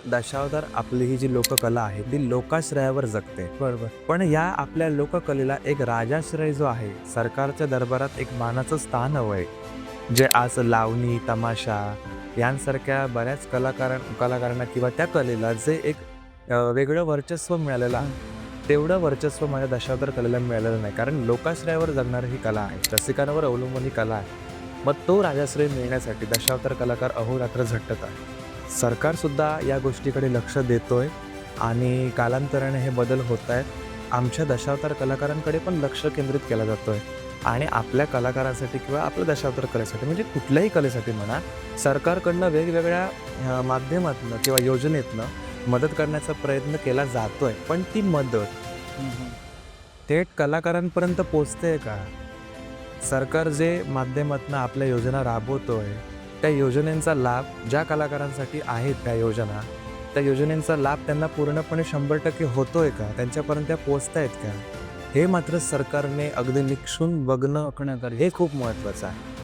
दशावतार आपली ही जी लोककला आहे ती लोकाश्रयावर जगते. बरोबर. पण या आपल्या लोककलेला एक राजाश्रय जो आहे, सरकारच्या दरबारात एक मानाचं स्थान हवं आहे. जे आज लावणी, तमाशा यांसारख्या बऱ्याच कलाकारांना किंवा त्या कलेला जे एक वेगळं वर्चस्व मिळालेलं आहे, तेवढं वर्चस्व माझ्या दशावतार कलेला मिळालेलं नाही. कारण लोकाश्रयावर जगणारी ही कला आहे, रसिकांवर अवलंबून ही कला आहे. मग तो राजाश्रय मिळण्यासाठी दशावतार कलाकार अहोरात्र झटत आहे. सरकारसुद्धा या गोष्टीकडे लक्ष देतोय आणि कालांतराने हे बदल होत आहेत. आमच्या दशावतार कलाकारांकडे पण लक्ष केंद्रित केलं जातं आहे आणि आपल्या कलाकारांसाठी किंवा आपल्या दशावतार कलेसाठी म्हणजे कुठल्याही कलेसाठी म्हणा, सरकारकडनं वेगवेगळ्या माध्यमातनं किंवा योजनेतनं मदत करण्याचा प्रयत्न केला जातो आहे. पण ती मदत थेट कलाकारांपर्यंत पोचते का? सरकार जे माध्यमातनं आपल्या योजना राबवतो आहे, त्या योजनेचा लाभ ज्या कलाकारांसाठी आहेत त्या योजना, त्या योजनेचा लाभ त्यांना पूर्णपणे 100% होतोय का? त्यांच्यापर्यंत त्या पोचतायत का? हे मात्र सरकारने अगदी निक्षून बघणं हे खूप महत्त्वाचं आहे.